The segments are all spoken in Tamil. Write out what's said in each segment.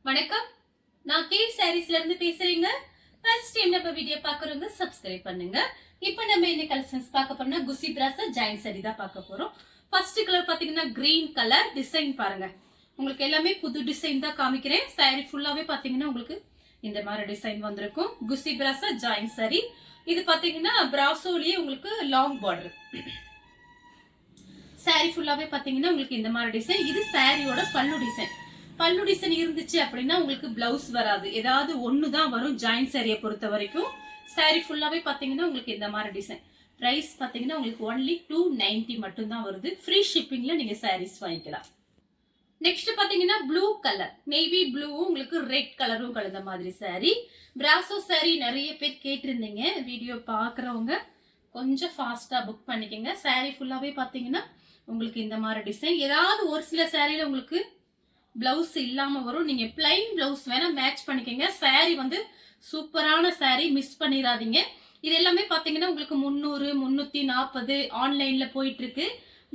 வணக்கம். நான் கே சாரீஸ்ல இருந்து பேசுறேங்க. ஃபர்ஸ்ட் டைம் நம்ம வீடியோ பாக்குறவங்க சப்ஸ்கிரைப் பண்ணுங்க. இப்போ நம்ம என்ன கலெக்ஷன்ஸ் பார்க்க போறோம்னா குசி பிராஸா ஜாயின் சாரி தான் பார்க்க போறோம். ஃபர்ஸ்ட் கலர் பாத்தீங்கன்னா கிரீன் கலர் டிசைன் பாருங்க. உங்களுக்கு எல்லாமே புது டிசைன் தான் காமிக்கிறேன். சாரி ஃபுல்லாவே பாத்தீங்கன்னா உங்களுக்கு இந்த மாதிரி டிசைன் வந்திருக்கும். குசி பிராஸா ஜாயின் சாரி. இது பாத்தீங்கன்னா பிராசோலயே உங்களுக்கு லாங் பார்டர். சாரி ஃபுல்லாவே பாத்தீங்கன்னா உங்களுக்கு இந்த மாதிரி டிசைன். இது சாரியோட பல்லு டிசைன். பல்லு டிசைன் இருந்துச்சு அப்படின்னா உங்களுக்கு பிளவுஸ் வராது, ஏதாவது ஒன்னு தான் வரும். ஜாயின் சாரியை பொறுத்த வரைக்கும் சாரி ஃபுல்லாவே பாத்தீங்கன்னா உங்களுக்கு இந்த மாதிரி டிசைன். பிரைஸ் பாத்தீங்கன்னா உங்களுக்கு ஒன்லி 290 மட்டும் தான் வருது. ஃப்ரீ ஷிப்பிங்ல நீங்க சாரீஸ் வாங்கிக்கலாம். நெக்ஸ்ட் பாத்தீங்கன்னா ப்ளூ கலர், நேவி ப்ளூவும் உங்களுக்கு ரெட் கலரும் கலந்த மாதிரி சாரி. பிராசோ சாரி நிறைய பேர் கேட்டிருந்தீங்க. வீடியோ பாக்குறவங்க கொஞ்சம் ஃபாஸ்டா புக் பண்ணிக்கோங்க. சாரி ஃபுல்லாவே பாத்தீங்கன்னா உங்களுக்கு இந்த மாதிரி டிசைன். ஏதாவது ஒரு சில சாரியில உங்களுக்கு பிளவுஸ் இல்லாம வரும். நீங்க பிளைன் பிளவுஸ் வேணா மேட்ச் பண்ணிக்கங்க. சாரி வந்து சூப்பரான சாரி, மிஸ் பண்ணிடாதீங்க. இது எல்லாமே பாத்தீங்கன்னா உங்களுக்கு 300 340 ஆன்லைன்ல போயிட்டு இருக்கு.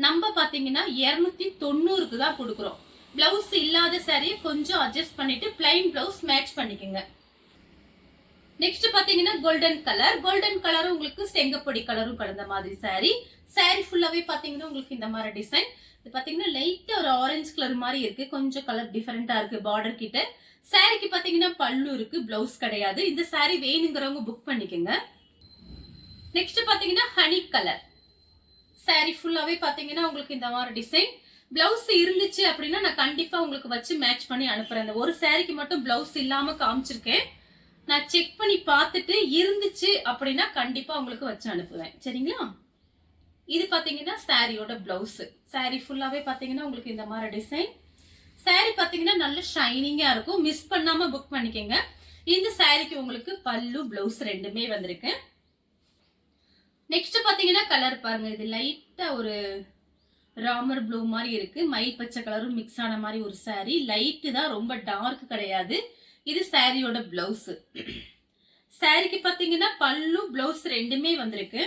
நம்ம பாத்தீங்கன்னா 290க்கு தான் கொடுக்குறோம். பிளவுஸ் இல்லாத சாரியை கொஞ்சம் அட்ஜஸ்ட் பண்ணிட்டு பிளைன் பிளவுஸ் மேட்ச் பண்ணிக்கங்க. நெக்ஸ்ட் பாத்தீங்கன்னா கோல்டன் கலர். கோல்டன் கலரும் உங்களுக்கு செங்கப்பொடி கலரும் கலந்த மாதிரி சாரி. சாரி ஃபுல்லாவே பாத்தீங்கன்னா உங்களுக்கு இந்த மாதிரி டிசைன். இது பாத்தீங்கன்னா லைட்டா ஒரு ஆரஞ்சு கலர் மாதிரி இருக்கு. கொஞ்சம் கலர் டிஃபரெண்டா இருக்கு பார்டர் கிட்ட. சாரிக்கு பாத்தீங்கன்னா பல்லு இருக்கு, பிளவுஸ் கிடையாது. இந்த சாரி வேணுங்கிறவங்க புக் பண்ணிக்கோங்க. நெக்ஸ்ட் பாத்தீங்கன்னா ஹனி கலர். சாரி ஃபுல்லாவே பாத்தீங்கன்னா உங்களுக்கு இந்த மாதிரி டிசைன். பிளவுஸ் இருந்துச்சு அப்படின்னா நான் கண்டிப்பா உங்களுக்கு வச்சு மேட்ச் பண்ணி அனுப்புறேன். இந்த ஒரு சாரிக்கு மட்டும் பிளவுஸ் இல்லாம காமிச்சிருக்கேன். நான் செக் பண்ணி பார்த்துட்டு இருந்துச்சு அப்படின்னா கண்டிப்பா உங்களுக்கு வச்சு அனுப்புவேன். சரிங்களா? இது பாத்தீங்கன்னா சாரியோட பிளவுஸ். சாரி ஃபுல்லாவே பாத்தீங்கன்னா உங்களுக்கு இந்த மாதிரி டிசைன். சாரி பாத்தீங்கன்னா நல்ல ஷைனிங்கா இருக்கும். மிஸ் பண்ணாம புக் பண்ணிக்கங்க. இந்த சாரிக்கு உங்களுக்கு பல்லு பிளவுஸ் ரெண்டுமே வந்திருக்கு. நெக்ஸ்ட் பாத்தீங்கன்னா கலர் பாருங்க. இது லைட்டா ஒரு ராமர் ப்ளூ மாதிரி இருக்கு. மயில் பச்சை கலரும் மிக்ஸ் ஆன மாதிரி ஒரு சாரி. லைட்டு தான், ரொம்ப டார்க் கிடையாது. இது சாரியோட பிளவுஸ். சாரிக்கு பாத்தீங்கன்னா பல்லு பிளவுஸ் ரெண்டுமே வந்திருக்கு.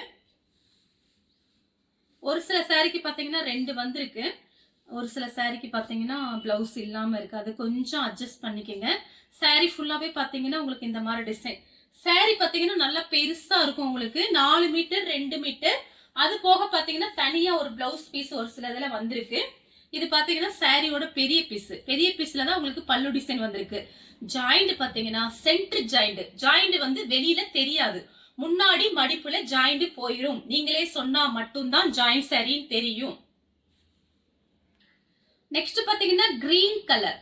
ஒரு சில சாரிக்கு பாத்தீங்கன்னா 2 வந்திருக்கு. ஒரு சில சாரிக்கு பாத்தீங்கன்னா பிளவுஸ் இல்லாம இருக்கு. அது கொஞ்சம் அட்ஜஸ்ட் பண்ணிக்கங்க. சாரி ஃபுல்லாவே பாத்தீங்கன்னா உங்களுக்கு இந்த மாதிரி டிசைன். சாரி பாத்தீங்கன்னா நல்லா பெருசா இருக்கும். உங்களுக்கு 4 மீட்டர் 2 மீட்டர். அது போக பாத்தீங்கன்னா தனியா ஒரு பிளவுஸ் பீஸ் ஒரு சில இதுல வந்திருக்கு. இது பாத்தீங்கன்னா சாரியோட பெரிய பீஸ். பெரிய பீஸ்ல தான் உங்களுக்கு பல்லு டிசைன் வந்திருக்கு. ஜாயிண்ட் பாத்தீங்கன்னா சென்டர் ஜாயிண்ட். ஜாயிண்ட் வந்து வெளியில தெரியாது. முன்னாடி மடிப்புல ஜாயிண்ட் போயிடும். நீங்களே சொன்னா மட்டும்தான் ஜாயிண்ட் சாரின்னு தெரியும். நெக்ஸ்ட் பாத்தீங்கன்னா green colour.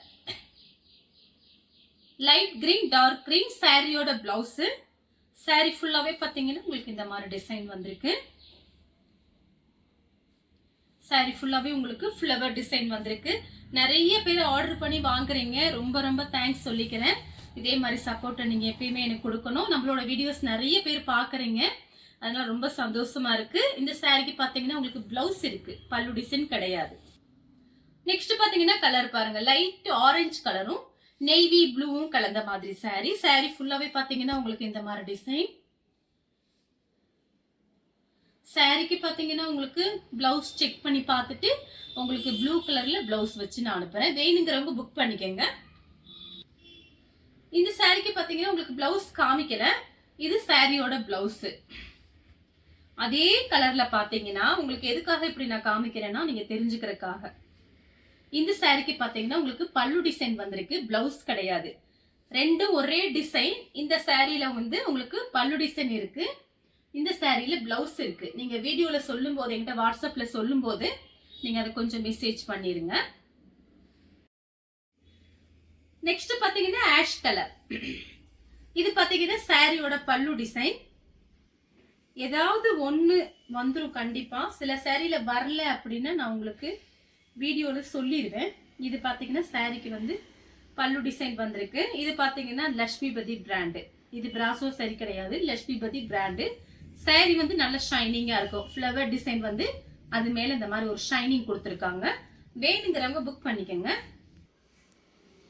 Light green dark green சாரியோட பிளவுஸ். சாரி ஃபுல்லாவே பாத்தீங்கன்னா உங்களுக்கு இந்த மாதிரி டிசைன் வந்திருக்கு. சாரி ஃபுல்லாவே உங்களுக்கு ஃப்ளவர் டிசைன் வந்திருக்கு. நிறைய பேர் ஆர்டர் பண்ணி வாங்குறீங்க. ரொம்ப ரொம்ப தேங்க்ஸ் சொல்லிக்கிறேன். இதே மாதிரி சப்போர்ட்டை நீங்க எப்பயுமே எனக்கு கொடுக்கணும். நம்மளோட வீடியோஸ் நிறைய பேர் பாக்குறீங்க, அதனால ரொம்ப சந்தோஷமா இருக்கு. இந்த சாரிக்கு பாத்தீங்கன்னா உங்களுக்கு பிளவுஸ் இருக்கு, பல்லு டிசைன் கிடையாது. நெக்ஸ்ட் பாத்தீங்கன்னா கலர் பாருங்க. லைட் ஆரஞ்சு கலரும் நேவி ப்ளூவும் கலந்த மாதிரி சாரி. சாரி ஃபுல்லாவே பாத்தீங்கன்னா உங்களுக்கு இந்த மாதிரி டிசைன். சாரிக்கு பாத்தீங்கன்னா உங்களுக்கு பிளவுஸ் செக் பண்ணி பார்த்துட்டு உங்களுக்கு ப்ளூ கலர்ல பிளவுஸ் வச்சு நான் அனுப்புறேன். வேணுங்கிறவங்க புக் பண்ணிக்கங்க. இந்த சாரிக்கு பாத்தீங்கன்னா உங்களுக்கு பிளவுஸ் காமிக்கல. இது சாரியோட பிளவுஸ். அதே கலர்ல பாத்தீங்கன்னா உங்களுக்கு எதுக்காக இப்படி நான் காமிக்கிறேன்னா நீங்க தெரிஞ்சுக்கிறதுக்காக. இந்த சாரிக்கு பாத்தீங்கன்னா உங்களுக்கு பல்லு டிசைன் வந்திருக்கு, பிளவுஸ் கிடையாது. ரெண்டும் ஒரே டிசைன். இந்த சாரியில வந்து உங்களுக்கு பல்லு டிசைன் இருக்கு, இந்த சாரியில பிளவுஸ் இருக்கு. நீங்க வீடியோல சொல்லும் போது, என்கிட்ட வாட்ஸ்அப்ல சொல்லும் போது நீங்க அதை கொஞ்சம் மெசேஜ் பண்ணிருங்க. நெக்ஸ்ட் பாத்தீங்கன்னா ஆஷ் கலர். இது பாத்தீங்கன்னா சாரியோட பல்லு டிசைன். ஏதாவது ஒண்ணு வந்துரும் கண்டிப்பா. சில சாரியில வரல அப்படின்னா நான் உங்களுக்கு வீடியோல சொல்லிடுவேன். இது பாத்தீங்கன்னா சாரிக்கு வந்து பல்லு டிசைன் வந்திருக்கு. இது பாத்தீங்கன்னா லட்சுமிபதி பிராண்டு. இது பிராசோ சாரி கிடையாது, லட்சுமிபதி பிராண்டு. சாரி வந்து நல்ல ஷைனிங்கா இருக்கும். ஃப்ளவர் டிசைன் வந்து அது மேல இந்த மாதிரி ஒரு ஷைனிங் கொடுத்துருக்காங்க. வேணுங்கிறவங்க புக் பண்ணிக்கோங்க.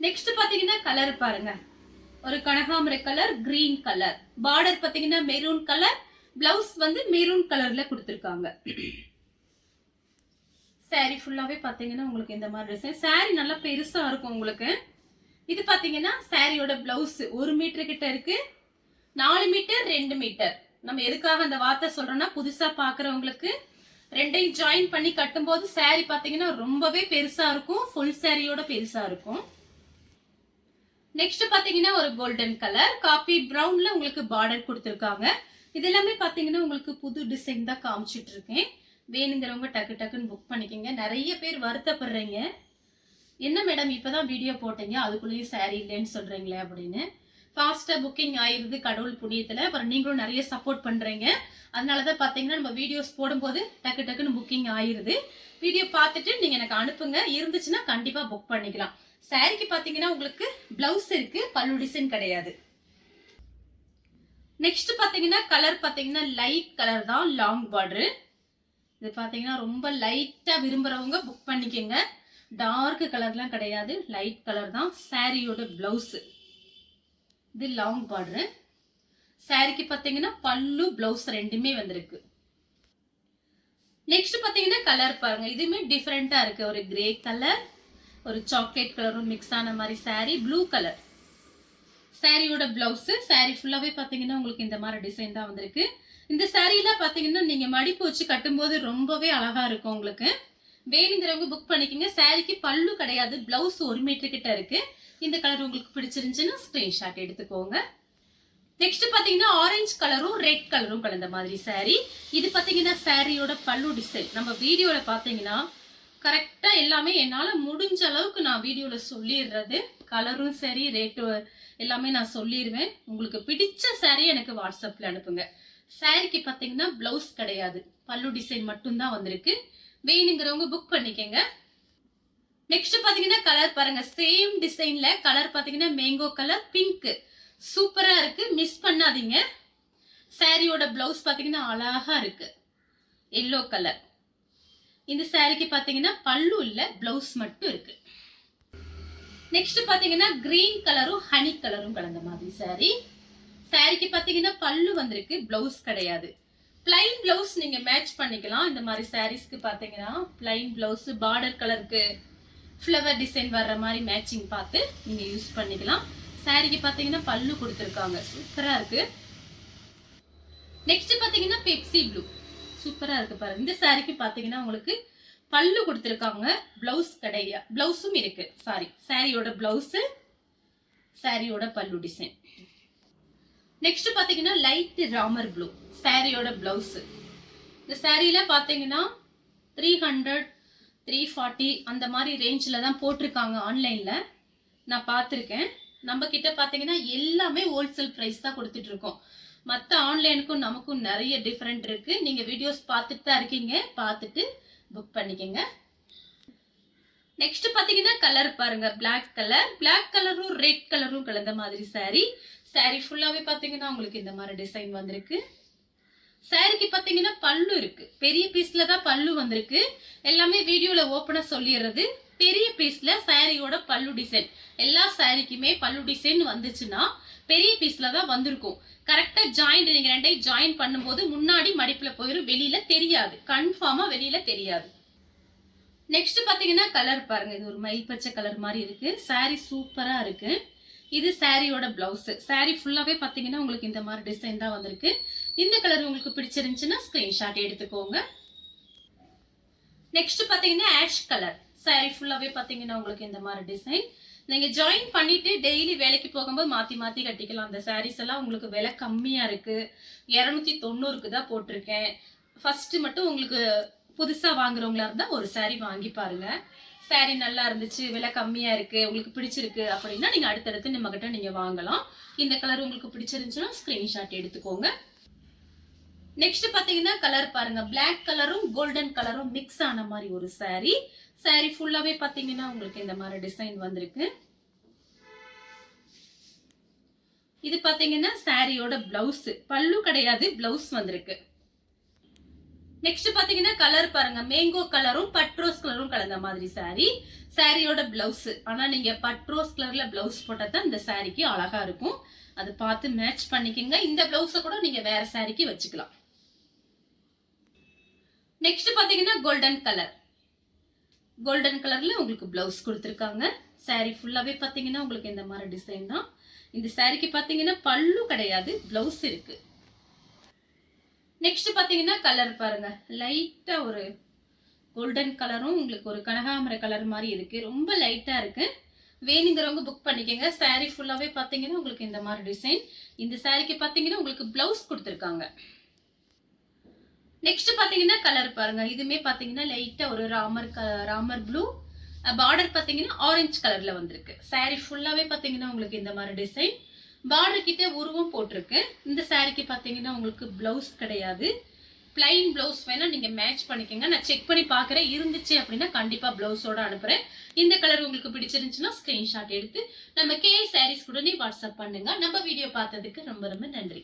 நெக்ஸ்ட் பாத்தீங்கன்னா கலர் பாருங்க. ஒரு கனகாமரை கலர், கிரீன் கலர். பார்டர் பாத்தீங்கன்னா மெரூன் கலர். பிளவுஸ் வந்து மெரூன் கலர்ல கொடுத்துருக்காங்க. சாரி ஃபுல்லாவே பாத்தீங்கன்னா உங்களுக்கு இந்த மாதிரி டிசைன். சாரி நல்லா பெருசா இருக்கும் உங்களுக்கு. இது பாத்தீங்கன்னா சாரியோட பிளவுஸ் 1 மீட்டர் கிட்ட இருக்கு, 4 மீட்டர் 2 மீட்டர். நம்ம எதுக்காக அந்த வார்த்தை சொல்றோம்னா புதுசா பாக்குறவங்களுக்கு ரெண்டையும் ஜாயின் பண்ணி கட்டும்போது சாரி பாத்தீங்கன்னா ரொம்பவே பெருசா இருக்கும், ஃபுல் சாரியோட பெருசா இருக்கும். நெக்ஸ்ட் பாத்தீங்கன்னா ஒரு கோல்டன் கலர் காபி பிரவுன்ல உங்களுக்கு பார்டர் கொடுத்திருக்காங்க. இது எல்லாமே பாத்தீங்கன்னா உங்களுக்கு புது டிசைன் தான் காமிச்சிட்டு இருக்கேன். வேணுங்கிறவங்க டக்கு டக்குன்னு புக் பண்ணிக்கோங்க. நிறைய பேர் வருத்தப்படுறீங்க, என்ன மேடம் இப்பதான் வீடியோ போட்டீங்க அதுக்குள்ளேயும் சாரி இல்லைன்னு சொல்றீங்களே அப்படின்னு. ஃபாஸ்டா புக்கிங் ஆயிருது கடவுள் புண்ணியத்துல. அப்புறம் நீங்களும் நிறைய சப்போர்ட் பண்றீங்க, அதனாலதான் பாத்தீங்கன்னா நம்ம வீடியோஸ் போடும்போது டக்கு டக்குன்னு புக்கிங் ஆயிருது. வீடியோ பார்த்துட்டு நீங்க எனக்கு அனுப்புங்க, இருந்துச்சுன்னா கண்டிப்பா புக் பண்ணிக்கலாம். சாரிக்கு பாத்தீங்கன்னா உங்களுக்கு பிளவுஸ் இருக்கு, பல்லு டிசைன் கிடையாது. நெக்ஸ்ட் பாத்தீங்கன்னா கலர் பாத்தீங்கன்னா லைட் கலர் தான், லாங் பார்டர். இது பாத்தீங்கன்னா ரொம்ப லைட்டா விரும்புறவங்க புக் பண்ணிக்கோங்க. டார்க் கலர்லாம் கிடையாது, லைட் கலர் தான். சாரியோட பிளவுஸ் இது லாங் பார்டர். சாரிக்கு பாத்தீங்கன்னா பல்லு பிளவுஸ் ரெண்டுமே வந்திருக்கு. நெக்ஸ்ட் பாத்தீங்கன்னா கலர் பாருங்க, இதுவுமே டிஃபரெண்டா இருக்கு. ஒரு கிரே கலர், ஒரு சாக்லேட் கலரும் மிக்ஸ் ஆன மாதிரி சாரி, ப்ளூ கலர். சாரியோட பிளவுஸ். சாரி ஃபுல்லாவே பாத்தீங்கன்னா உங்களுக்கு இந்த மாதிரி டிசைன் தான் வந்திருக்கு. இந்த சாரியில பாத்தீங்கன்னா நீங்க மடிப்பு வச்சு கட்டும்போது ரொம்பவே அழகா இருக்கும் உங்களுக்கு. வேணுங்கிறவங்க புக் பண்ணிக்கோங்க. சாரிக்கு பல்லு கிடையாது, பிளவுஸ் 1 மீட்டர் கிட்ட இருக்கு. இந்த கலர் உங்களுக்கு பிடிச்சிருந்துச்சுன்னா ஸ்கிரீன்ஷாட் எடுத்துக்கோங்க. நெக்ஸ்ட் பாத்தீங்கன்னா ஆரஞ்சு கலரும் ரெட் கலரும் கலந்த மாதிரி சாரி. இது பாத்தீங்கன்னா சாரியோட பல்லு டிசைன். நம்ம வீடியோல பாத்தீங்கன்னா கரெக்டா எல்லாமே என்னால முடிஞ்ச அளவுக்கு நான் வீடியோல சொல்லிடுறது. கலரும் சரி ரேட்டு எல்லாமே நான் சொல்லிடுவேன். உங்களுக்கு பிடிச்ச சாரி எனக்கு வாட்ஸ்அப்ல அனுப்புங்க. சாரிக்கு பாத்தீங்கன்னா பிளவுஸ் கிடையாது, பல்லு டிசைன் மட்டும்தான் வந்திருக்கு. வேணுங்கிறவங்க புக் பண்ணிக்கங்க. நெக்ஸ்ட் பாத்தீங்கன்னா கலர் பாருங்க, சேம் டிசைன்ல கலர் பாத்தீங்கன்னா மேங்கோ கலர், பிங்க். சூப்பரா இருக்கு, மிஸ் பண்ணாதீங்க. சாரியோட பிளவுஸ் பாத்தீங்கன்னா அழகா இருக்கு, எல்லோ கலர். இந்த சாரிக்கு பாத்தீங்கன்னா பல்லு இல்ல, பிளவுஸ் மட்டும் இருக்கு. நெக்ஸ்ட் பாத்தீங்கன்னா கிரீன் கலரும் ஹனி கலரும் கலந்த மாதிரி சாரி. சாரிக்கு பாத்தீங்கன்னா பல்லு வந்திருக்கு, பிளவுஸ் கிடையாது. பிளைன் பிளவுஸ் நீங்க மேட்ச் பண்ணிக்கலாம். இந்த மாதிரி சாரீஸ்க்கு பாத்தீங்கன்னா பிளைன் பிளவுஸ் பார்டர் கலருக்கு ஃப்ளவர் டிசைன் வர்ற மாதிரி மேட்சிங் பார்த்து நீங்க யூஸ் பண்ணிக்கலாம். சாரிக்கு பாத்தீங்கன்னா பல்லு கொடுத்துருக்காங்க, சூப்பரா இருக்கு. நெக்ஸ்ட் பாத்தீங்கன்னா பெப்சி ப்ளூ, சூப்பரா இருக்கு பாருங்க. இந்த சாரிக்கு பாத்தீங்கன்னா உங்களுக்கு பல்லு கொடுத்துருக்காங்க, பிளவுஸ் கிடையாது, பிளவுஸும் இருக்கு. சாரி, சாரியோட பிளவுஸ், சாரியோட பல்லு டிசைன். நெக்ஸ்ட் பாத்தீங்கன்னா லைட் ராமர் ப்ளூ, சாரியோட பிளவுஸ். இந்த சாரியில பாத்தீங்கன்னா 300 340 அந்த மாதிரி ரேஞ்சில தான் போட்டிருக்காங்க ஆன்லைன்ல, நான் பார்த்துருக்கேன். நம்ம கிட்ட பாத்தீங்கன்னா எல்லாமே ஹோல்சேல் பிரைஸ் தான் கொடுத்துட்டு இருக்கோம். மற்ற ஆன்லைனுக்கும் நமக்கும் நிறைய டிஃபரெண்ட் இருக்கு. நீங்க வீடியோஸ் பார்த்துட்டு தான் இருக்கீங்க, பார்த்துட்டு புக் பண்ணிக்கங்க. நெக்ஸ்ட் பாத்தீங்கன்னா கலர் பாருங்க, பிளாக் கலர், பிளாக் கலரும் ரெட் கலரும் கலந்த மாதிரி சாரி. சாரி ஃபுல்லாவே பாத்தீங்கன்னா உங்களுக்கு இந்த மாதிரி டிசைன் வந்திருக்கு. சாரிக்கு பாத்தீங்கன்னா பல்லு இருக்கு, பெரிய பீஸ்ல தான் பல்லு வந்திருக்கு. எல்லாமே வீடியோல ஓப்பனா சொல்லிடுறது. பெரிய பீஸ்ல சாரியோட பல்லு டிசைன், எல்லா சாரிக்குமே பல்லு டிசைன் வந்துச்சுன்னா பெரிய பீஸ்ல தான் வந்திருக்கும். கரெக்டா ஜாயிண்ட் நீங்க ரெண்டையும் ஜாயின் பண்ணும்போது முன்னாடி மடிப்புல போயிடும், வெளியில தெரியாது, கன்ஃபார்மா வெளியில தெரியாது. நெக்ஸ்ட் பாத்தீங்கன்னா கலர் பாருங்க, இது ஒரு மயில் பச்சை கலர் மாதிரி இருக்கு. சாரி சூப்பரா இருக்கு. இது சாரியோட பிளவுஸ். சாரி ஃபுல்லாவே பாத்தீங்கன்னா உங்களுக்கு இந்த மாதிரி டிசைன் தான் வந்திருக்கு. இந்த கலர் உங்களுக்கு பிடிச்சிருந்துச்சுன்னா ஸ்கிரீன்ஷாட் எடுத்துக்கோங்க. நெக்ஸ்ட் பாத்தீங்கன்னா ஆஷ் கலர். சாரி ஃபுல்லாவே பாத்தீங்கன்னா உங்களுக்கு இந்த மாதிரி டிசைன். நீங்க ஜாயின் பண்ணிட்டு டெய்லி வேலைக்கு போகும்போது மாத்தி மாத்தி கட்டிக்கலாம். அந்த சாரீஸ் எல்லாம் உங்களுக்கு விலை கம்மியா இருக்கு, 290க்கு தான் போட்டிருக்கேன். ஃபர்ஸ்ட் மட்டும் உங்களுக்கு புதுசா வாங்குறவங்களா இருந்தா ஒரு சாரி வாங்கி பாருங்க. சாரி நல்லா இருந்துச்சு, விலை கம்மியா இருக்கு, உங்களுக்கு பிடிச்சிருக்கு அப்படின்னா நீங்க அடுத்தடுத்து நம்ம கிட்ட நீங்க வாங்கலாம். இந்த கலர் உங்களுக்கு பிடிச்சிருந்துச்சுன்னா ஸ்கிரீன்ஷாட் எடுத்துக்கோங்க. நெக்ஸ்ட் பாத்தீங்கன்னா கலர் பாருங்க, பிளாக் கலரும் கோல்டன் கலரும் மிக்ஸ் ஆன மாதிரி ஒரு சாரி. சாரி ஃபுல்லாவே பாத்தீங்கன்னா உங்களுக்கு இந்த மாதிரி டிசைன் வந்திருக்கு. இது பாத்தீங்கன்னா சாரியோட பிளவுஸ், பல்லு கிடையாது, பிளவுஸ் வந்திருக்கு. நெக்ஸ்ட் பாத்தீங்கன்னா கலர் பாருங்க, மேங்கோ கலரும் பட்ரோஸ் கலரும் கலந்த மாதிரி சாரி. சாரியோட பிளவுஸ். ஆனா நீங்க பட்ரோஸ் கலர்ல பிளவுஸ் போட்டா தான் இந்த சாரிக்கு அழகா இருக்கும். அதை பார்த்து மேட்ச் பண்ணிக்கங்க. இந்த பிளவுஸ கூட நீங்க வேற சாரிக்கு வச்சுக்கலாம். நெக்ஸ்ட் பாத்தீங்கன்னா கோல்டன் கலர். கோல்டன் கலர்ல உங்களுக்கு பிளவுஸ் கொடுத்திருக்காங்க. saree ஃபுல்லாவே பாத்தீங்கன்னா உங்களுக்கு இந்த மாதிரி டிசைன் தான். இந்த சாரிக்கு பாத்தீங்கன்னா பல்லு கிடையாது, பிளவுஸ் இருக்கு. நெக்ஸ்ட் பாத்தீங்கன்னா கலர் பாருங்க, லைட்டா ஒரு கோல்டன் கலரும் உங்களுக்கு ஒரு கனகாமர கலர் மாதிரி இருக்கு. ரொம்ப லைட்டா இருக்கு. வேணுங்கிறவங்க புக் பண்ணிக்கங்க. சாரி ஃபுல்லாவே பாத்தீங்கன்னா உங்களுக்கு இந்த மாதிரி டிசைன். இந்த சாரிக்கு பாத்தீங்கன்னா உங்களுக்கு பிளவுஸ் கொடுத்துருக்காங்க. நெக்ஸ்ட் பாத்தீங்கன்னா கலர் பாருங்க, இதுமே பாத்தீங்கன்னா லைட்டா ஒரு ராமர் ப்ளூ, பார்டர் பாத்தீங்கன்னா ஆரஞ்சு கலர்ல வந்திருக்கு. சாரி ஃபுல்லாவே பாத்தீங்கன்னா உங்களுக்கு இந்த மாதிரி டிசைன். பார்டர் கிட்ட உருவம் போட்டிருக்கு. இந்த சாரிக்கு பாத்தீங்கன்னா உங்களுக்கு பிளவுஸ் கிடையாது. பிளைன் பிளவுஸ் வேணா நீங்க மேட்ச் பண்ணிக்கோங்க. நான் செக் பண்ணி பாக்குறேன், இருந்துச்சு அப்படின்னா கண்டிப்பா பிளவுஸோட அனுப்புறேன். இந்த கலர் உங்களுக்கு பிடிச்சிருந்துச்சுன்னா ஸ்கிரீன்ஷாட் எடுத்து நம்ம KL Sarees கூட வாட்ஸ்அப் பண்ணுங்க. நம்ம வீடியோ பார்த்ததுக்கு ரொம்ப ரொம்ப நன்றி.